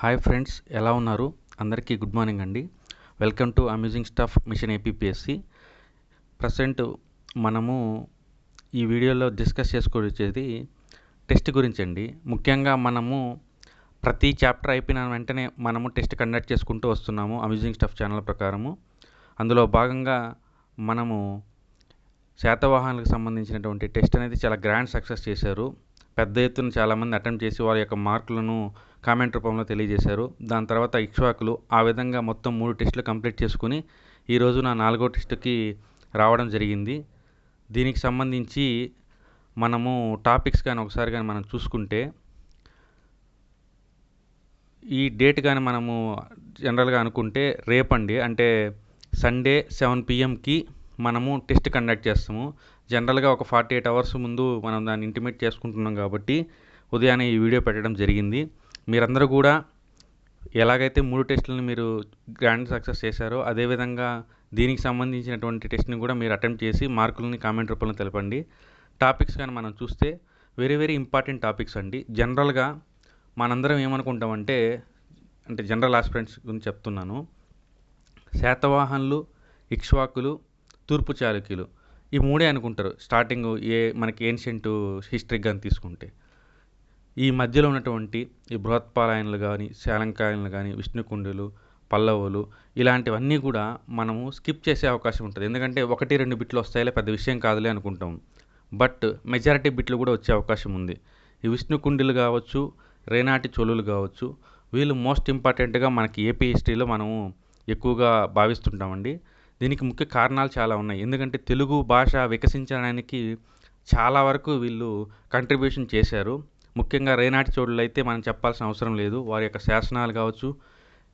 Hi friends, ఎలా ఉన్నారు? అందరికీ గుడ్ మార్నింగ్ అండి. Welcome to amusing stuff machine APPSC. Present మనము ఈ వీడియోలో డిస్కస్ చేసుకొచ్చేది టెస్ట్ గురించి అండి. ముఖ్యంగా మనము ప్రతి చాప్టర్ అయిపోయిన వెంటనే మనము టెస్ట్ కండక్ట్ చేసుకుంటూ వస్తున్నాము అమ్యూజింగ్ స్టఫ్ ఛానల్ ప్రకారము. అందులో భాగంగా మనము శాతవాహనాలకు సంబంధించినటువంటి టెస్ట్ అనేది చాలా గ్రాండ్ సక్సెస్ చేశారు. పెద్ద ఎత్తున చాలామంది అటెంప్ట్ చేసి వారి యొక్క మార్కులను కామెంట్ రూపంలో తెలియజేశారు. దాని తర్వాత ఇక్ష్వాకులు ఆ విధంగా మొత్తం 3 టెస్టులు కంప్లీట్ చేసుకుని ఈరోజు నా 4వ టెస్టుకి రావడం జరిగింది. దీనికి సంబంధించి మనము టాపిక్స్ కానీ ఒకసారి కానీ మనం చూసుకుంటే, ఈ డేట్ కానీ మనము జనరల్గా అనుకుంటే రేపండి, అంటే సండే 7 PM మనము టెస్ట్ కండక్ట్ చేస్తాము. జనరల్గా ఒక 48 అవర్స్ ముందు మనం దాన్ని ఇంటిమేట్ చేసుకుంటున్నాం కాబట్టి ఉదయాన్నే ఈ వీడియో పెట్టడం జరిగింది. మీరందరూ కూడా ఎలాగైతే 3 టెస్టులను మీరు గ్రాండ్ సక్సెస్ చేశారో అదేవిధంగా దీనికి సంబంధించినటువంటి టెస్ట్ని కూడా మీరు అటెంప్ట్ చేసి మార్కులని కామెంట్ రూపంలో తెలపండి. టాపిక్స్ కానీ మనం చూస్తే వెరీ ఇంపార్టెంట్ టాపిక్స్ అండి. జనరల్గా మనందరం ఏమనుకుంటామంటే, అంటే జనరల్ ఆస్పిరెంట్స్ గురించి చెప్తున్నాను, శాతవాహనులు, ఇక్ష్వాకులు, తూర్పు చాళుక్యులు ఈ 3 అనుకుంటారు స్టార్టింగ్. మనకి ఏన్షియంట్ హిస్టరీ కానీ తీసుకుంటే ఈ మధ్యలో ఉన్నటువంటి ఈ బృహత్పారాయణలు కానీ, శాలంకాయనలు కానీ, విష్ణుకుండులు, పల్లవులు ఇలాంటివన్నీ కూడా మనము స్కిప్ చేసే అవకాశం ఉంటుంది. ఎందుకంటే 1-2 బిట్లు వస్తాయిలే, పెద్ద విషయం కాదులే అనుకుంటాం. బట్ మెజారిటీ బిట్లు కూడా వచ్చే అవకాశం ఉంది. ఈ విష్ణుకుండులు కావచ్చు, రేనాటి చోళులు కావచ్చు, వీళ్ళు మోస్ట్ ఇంపార్టెంట్గా మనకి ఏపీ హిస్టరీలో మనము ఎక్కువగా భావిస్తుంటామండి. దీనికి ముఖ్య కారణాలు చాలా ఉన్నాయి. ఎందుకంటే తెలుగు భాష వికసించడానికి చాలా వరకు వీళ్ళు కంట్రిబ్యూషన్ చేశారు. ముఖ్యంగా రేనాటి చోళులు అయితే మనం చెప్పాల్సిన అవసరం లేదు. వారి యొక్క శాసనాలు కావచ్చు,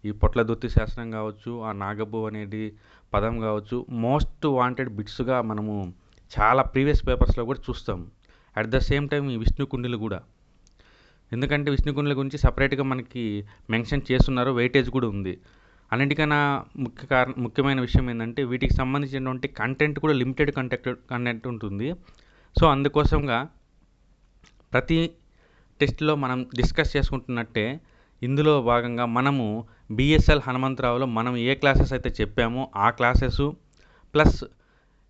ఈ పొట్లదుర్తి శాసనం కావచ్చు, ఆ నాగబు అనేది పదం కావచ్చు, మోస్ట్ వాంటెడ్ బిట్స్గా మనము చాలా ప్రీవియస్ పేపర్స్లో కూడా చూస్తాం. అట్ ద సేమ్ టైం ఈ విష్ణుకుండులు కూడా, ఎందుకంటే విష్ణుకుండుల గురించి సపరేట్గా మనకి మెన్షన్ చేస్తున్నారు, వెయిటేజ్ కూడా ఉంది. అన్నిటికన్నా ముఖ్యమైన విషయం ఏంటంటే వీటికి సంబంధించినటువంటి కంటెంట్ కూడా లిమిటెడ్ కంటెంట్ ఉంటుంది. సో అందుకోసంగా ప్రతి టెస్ట్లో మనం డిస్కస్ చేసుకుంటున్నట్టే ఇందులో భాగంగా మనము బిఎస్ఎల్ హనుమంతరావులో మనం ఏ క్లాసెస్ అయితే చెప్పామో ఆ classes plus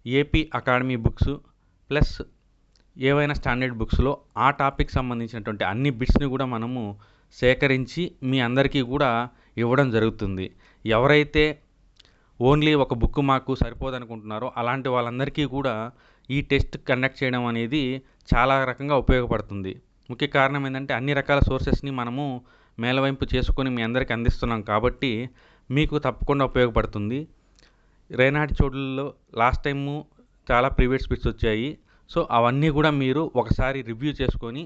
AP academy books plus ఏవైనా స్టాండర్డ్ బుక్స్లో ఆ టాపిక్ సంబంధించినటువంటి అన్ని బిట్స్ని కూడా మనము సేకరించి మీ అందరికీ కూడా ఇవ్వడం జరుగుతుంది. ఎవరైతే ఓన్లీ ఒక బుక్ మాకు సరిపోదనుకుంటున్నారో అలాంటి వాళ్ళందరికీ కూడా ఈ టెస్ట్ కండక్ట్ చేయడం అనేది చాలా రకంగా ఉపయోగపడుతుంది. ముఖ్య కారణం ఏంటంటే అన్ని రకాల సోర్సెస్ని మనము మేలవైంపు చేసుకొని మీ అందరికీ అందిస్తున్నాం కాబట్టి మీకు తప్పకుండా ఉపయోగపడుతుంది. రేనాటి చోళుల్లో లాస్ట్ టైము చాలా ప్రీవియస్ బిట్స్ వచ్చాయి. సో అవన్నీ కూడా మీరు ఒకసారి రివ్యూ చేసుకొని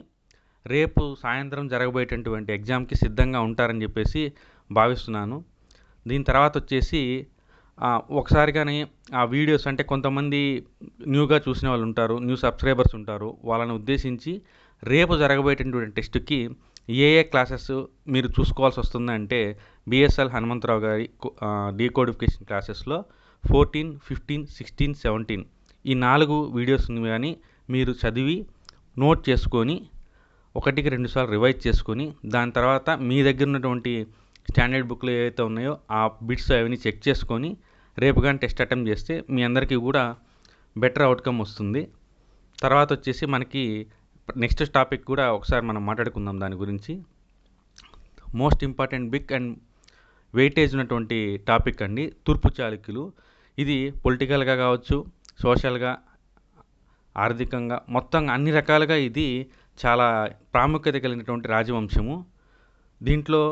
రేపు సాయంత్రం జరగబోయేటటువంటి ఎగ్జామ్కి సిద్ధంగా ఉంటారని చెప్పేసి భావిస్తున్నాను. దీని తర్వాత వచ్చేసి ఒకసారి కానీ ఆ వీడియోస్, అంటే కొంతమంది న్యూగా చూసిన వాళ్ళు ఉంటారు, న్యూ సబ్స్క్రైబర్స్ ఉంటారు, వాళ్ళని ఉద్దేశించి రేపు జరగబోయేటటువంటి టెస్ట్కి ఏ క్లాసెస్ మీరు చూసుకోవాల్సి వస్తుందంటే బిఎస్ఎల్ హనుమంతరావు గారి డీకోడిఫికేషన్ క్లాసెస్లో 14, 15, 16, 17 ఈ 4 వీడియోస్ని కానీ మీరు చదివి నోట్ చేసుకొని 1-2 సార్లు రివైజ్ చేసుకొని దాని తర్వాత మీ దగ్గర ఉన్నటువంటి స్టాండర్డ్ బుక్లు ఏవైతే ఉన్నాయో ఆ బిట్స్ అవన్నీ చెక్ చేసుకొని రేపు కానీ టెస్ట్ అటెంప్ట్ చేస్తే మీ అందరికీ కూడా బెటర్ అవుట్కమ్ వస్తుంది. తర్వాత వచ్చేసి మనకి నెక్స్ట్ టాపిక్ కూడా ఒకసారి మనం మాట్లాడుకుందాం దాని గురించి. Most important big and weightage ఉన్నటువంటి టాపిక్ అండి తూర్పు చాళుక్యులు. ఇది పొలిటికల్గా కావచ్చు, సోషల్గా, ఆర్థికంగా, మొత్తం అన్ని రకాలుగా ఇది చాలా ప్రాముఖ్యత కలిగినటువంటి రాజవంశము. దీంట్లో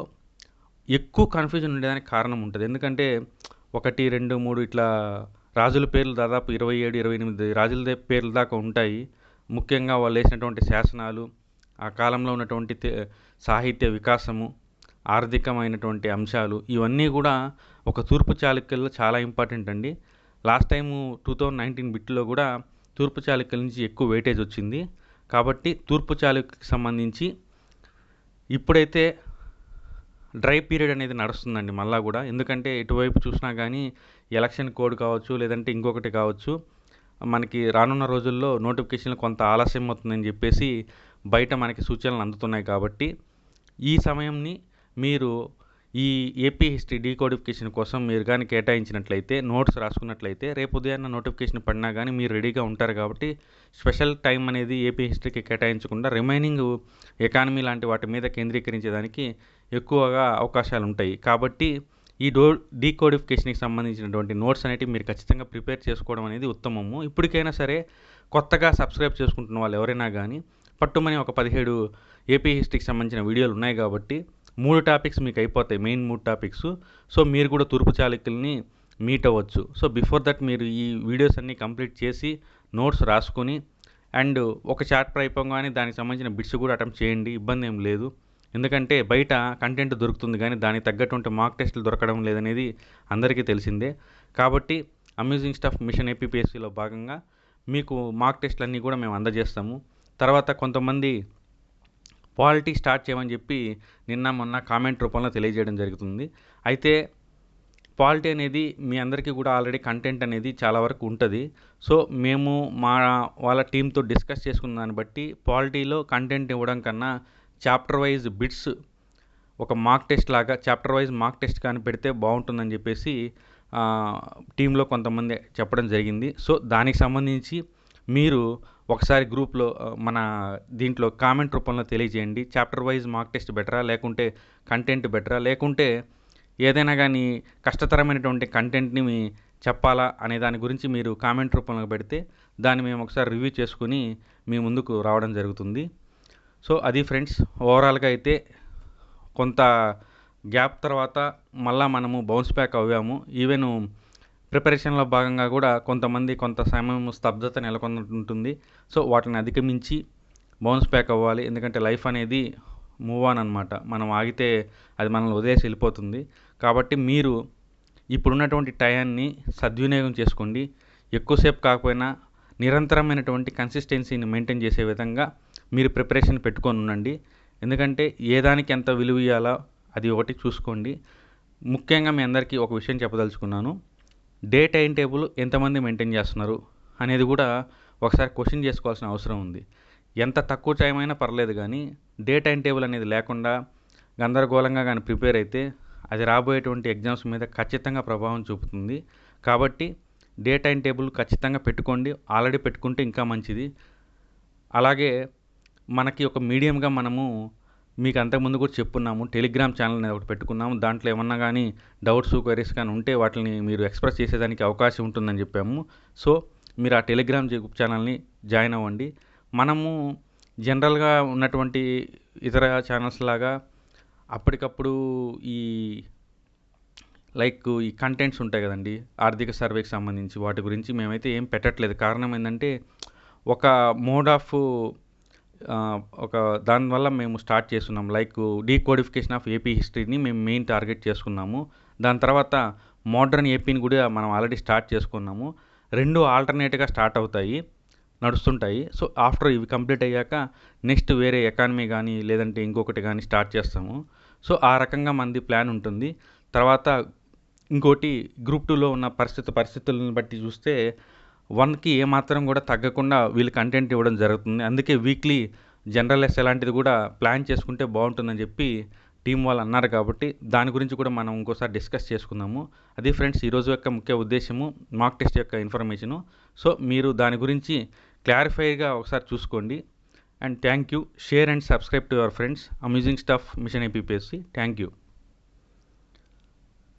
ఎక్కువ కన్ఫ్యూజన్ ఉండేదానికి కారణం ఉంటుంది. ఎందుకంటే 1, 2, 3 ఇట్లా రాజుల పేర్లు దాదాపు 27, 28 రాజుల పేర్లు దాకా ఉంటాయి. ముఖ్యంగా వాళ్ళు వేసినటువంటి శాసనాలు, ఆ కాలంలో ఉన్నటువంటి సాహిత్య వికాసము, ఆర్థికమైనటువంటి అంశాలు ఇవన్నీ కూడా ఒక తూర్పు చాళుక్యుల్లో చాలా ఇంపార్టెంట్ అండి. లాస్ట్ టైము 2019 బిట్లో కూడా తూర్పు చాళుక్యుల నుంచి ఎక్కువ వెయిటేజ్ వచ్చింది. కాబట్టి తూర్పు చాళుక్యకి సంబంధించి ఇప్పుడైతే డ్రై పీరియడ్ అనేది నడుస్తుందండి మళ్ళా కూడా. ఎందుకంటే ఎటువైపు చూసినా కానీ ఎలక్షన్ కోడ్ కావచ్చు, లేదంటే ఇంకొకటి కావచ్చు, మనకి రానున్న రోజుల్లో నోటిఫికేషన్లు కొంత ఆలస్యం అవుతుందని చెప్పేసి బయట మనకి సూచనలు అందుతున్నాయి. కాబట్టి ఈ సమయంని మీరు ఈ ఏపీ హిస్టరీ డీకోడిఫికేషన్ కోసం మీరు కానీ కేటాయించినట్లయితే, నోట్స్ రాసుకున్నట్లయితే, రేపు ఉదయాన్న నోటిఫికేషన్ పడినా కానీ మీరు రెడీగా ఉంటారు కాబట్టి స్పెషల్ టైం అనేది ఏపీ హిస్టరీకి కేటాయించకుండా రిమైనింగ్ ఎకానమీ లాంటి వాటి మీద కేంద్రీకరించేదానికి ఎక్కువగా అవకాశాలు ఉంటాయి. కాబట్టి ఈ డీకోడిఫికేషన్కి సంబంధించినటువంటి నోట్స్ అనేటివి మీరు ఖచ్చితంగా ప్రిపేర్ చేసుకోవడం అనేది ఉత్తమము. ఇప్పటికైనా సరే కొత్తగా సబ్స్క్రైబ్ చేసుకుంటున్న వాళ్ళు ఎవరైనా కానీ పట్టుమని ఒక 17 ఏపీ హిస్టరీకి సంబంధించిన వీడియోలు ఉన్నాయి కాబట్టి 3 టాపిక్స్ మీకు అయిపోతాయి, మెయిన్ 3 టాపిక్స్. సో మీరు కూడా తూర్పు చాళుక్యుల్ని మీట్ అవ్వచ్చు. సో బిఫోర్ దట్ మీరు ఈ వీడియోస్ అన్నీ కంప్లీట్ చేసి నోట్స్ రాసుకొని అండ్ ఒక చాప్టర్ అయిపోగానే దానికి సంబంధించిన బిట్స్ కూడా అటెంప్ట్ చేయండి, ఇబ్బంది ఏం లేదు. ఎందుకంటే బయట కంటెంట్ దొరుకుతుంది కానీ దానికి తగ్గటువంటి మార్క్ టెస్టులు దొరకడం లేదనేది అందరికీ తెలిసిందే. కాబట్టి అమ్యూజింగ్ స్టఫ్ మిషన్ ఏపీపీఎస్సీలో భాగంగా మీకు మార్క్ టెస్టులు అన్నీ కూడా మేము అందజేస్తాము. తర్వాత కొంతమంది పాలిటీ స్టార్ట్ చేయమని చెప్పి నిన్న మొన్న కామెంట్ రూపంలో తెలియజేయడం జరుగుతుంది. అయితే పాలిటీ అనేది మీ అందరికీ కూడా ఆల్రెడీ కంటెంట్ అనేది చాలా వరకు ఉంటుంది. సో మేము మా వాళ్ళ టీంతో డిస్కస్ చేసుకున్న దాన్ని బట్టి పాలిటీలో కంటెంట్ ఇవ్వడం కన్నా చాప్టర్ వైజ్ బిట్స్ ఒక మార్క్ టెస్ట్ లాగా చాప్టర్ వైజ్ మార్క్ టెస్ట్ కానీ పెడితే బాగుంటుందని చెప్పేసి టీంలో కొంతమంది చెప్పడం జరిగింది. సో దానికి సంబంధించి మీరు ఒకసారి గ్రూప్లో మన దీంట్లో కామెంట్ రూపంలో తెలియజేయండి. చాప్టర్ వైజ్ మార్క్ టెస్ట్ బెటరా, లేకుంటే కంటెంట్ బెటరా, లేకుంటే ఏదైనా కానీ కష్టతరమైనటువంటి కంటెంట్ని చెప్పాలా అనే దాని గురించి మీరు కామెంట్ రూపంలో పెడితే దాన్ని మేము ఒకసారి రివ్యూ చేసుకుని మీ ముందుకు రావడం జరుగుతుంది. సో అది ఫ్రెండ్స్, ఓవరాల్గా అయితే కొంత గ్యాప్ తర్వాత మళ్ళా మనము బౌన్స్ బ్యాక్ అవ్వాము. ఈవెన్ ప్రిపరేషన్లో భాగంగా కూడా కొంత సమయం స్తబ్దత నెలకొంటుంది. సో వాటిని అధిగమించి బౌన్స్ బ్యాక్ అవ్వాలి. ఎందుకంటే లైఫ్ అనేది మూవ్ ఆన్ అనమాట. మనం ఆగితే అది మనల్ని వదిలేసి వెళ్ళిపోతుంది. కాబట్టి మీరు ఇప్పుడున్నటువంటి టయాన్ని సద్వినియోగం చేసుకోండి. ఎక్కువసేపు కాకపోయినా నిరంతరమైనటువంటి కన్సిస్టెన్సీని మెయింటైన్ చేసే విధంగా మీరు ప్రిపరేషన్ పెట్టుకొని ఉండండి. ఎందుకంటే ఏ దానికి ఎంత విలువ ఇవ్వాలో అది ఒకటి చూసుకోండి. ముఖ్యంగా మీ అందరికీ ఒక విషయం చెప్పదలుచుకున్నాను. డే టైం టేబుల్ ఎంతమంది మెయింటైన్ చేస్తున్నారు అనేది కూడా ఒకసారి క్వశ్చన్ చేసుకోవాల్సిన అవసరం ఉంది. ఎంత తక్కువ టైం అయినా పర్లేదు కానీ డే టైం టేబుల్ అనేది లేకుండా గందరగోళంగా కానీ ప్రిపేర్ అయితే అది రాబోయేటువంటి ఎగ్జామ్స్ మీద ఖచ్చితంగా ప్రభావం చూపుతుంది. కాబట్టి డే టైం టేబుల్ ఖచ్చితంగా పెట్టుకోండి. ఆల్రెడీ పెట్టుకుంటే ఇంకా మంచిది. అలాగే మనకి ఒక మీడియంగా మనము మీకు అంతకుముందు కూడా చెప్పున్నాము, టెలిగ్రామ్ ఛానల్ అనేది ఒకటి పెట్టుకున్నాము. దాంట్లో ఏమన్నా కానీ డౌట్స్ క్వైరీస్ కానీ ఉంటే వాటిని మీరు ఎక్స్ప్రెస్ చేసేదానికి అవకాశం ఉంటుందని చెప్పాము. సో మీరు ఆ టెలిగ్రామ్ ఛానల్ని జాయిన్ అవ్వండి. మనము జనరల్గా ఉన్నటువంటి ఇతర ఛానల్స్ లాగా అప్పటికప్పుడు ఈ ఈ కంటెంట్స్ ఉంటాయి కదండి, ఆర్థిక సర్వేకి సంబంధించి వాటి గురించి మేమైతే ఏం పెట్టట్లేదు. కారణం ఏంటంటే ఒక మోడ్ ఆఫ్ ఒక దానివల్ల మేము స్టార్ట్ చేస్తున్నాం. డీకోడిఫికేషన్ ఆఫ్ ఏపీ హిస్టరీని మేము మెయిన్ టార్గెట్ చేసుకున్నాము. దాని తర్వాత మోడర్న్ ఏపీని కూడా మనం ఆల్రెడీ స్టార్ట్ చేసుకున్నాము. 2 ఆల్టర్నేట్గా స్టార్ట్ అవుతాయి, నడుస్తుంటాయి. సో ఆఫ్టర్ ఇవి కంప్లీట్ అయ్యాక నెక్స్ట్ వేరే ఎకానమీ కానీ లేదంటే ఇంకొకటి కానీ స్టార్ట్ చేస్తాము. సో ఆ రకంగా మనది ప్లాన్ ఉంటుంది. తర్వాత ఇంకోటి గ్రూప్ 2లో ఉన్న పరిస్థితులను బట్టి చూస్తే 1కి ఏమాత్రం కూడా తగ్గకుండా వీళ్ళు కంటెంట్ ఇవ్వడం జరుగుతుంది. అందుకే వీక్లీ జనరల్ ఎస్ ఎలాంటిది కూడా ప్లాన్ చేసుకుంటే బాగుంటుందని చెప్పి టీం వాళ్ళు అన్నారు. కాబట్టి దాని గురించి కూడా మనం ఇంకోసారి డిస్కస్ చేసుకుందాము. అది ఫ్రెండ్స్ ఈరోజు యొక్క ముఖ్య ఉద్దేశము, మార్క్ టెస్ట్ యొక్క ఇన్ఫర్మేషను. సో మీరు దాని గురించి క్లారిఫైగా ఒకసారి చూసుకోండి. And thank you. Share and subscribe to your friends. Amusing stuff machine APPSC. Thank you.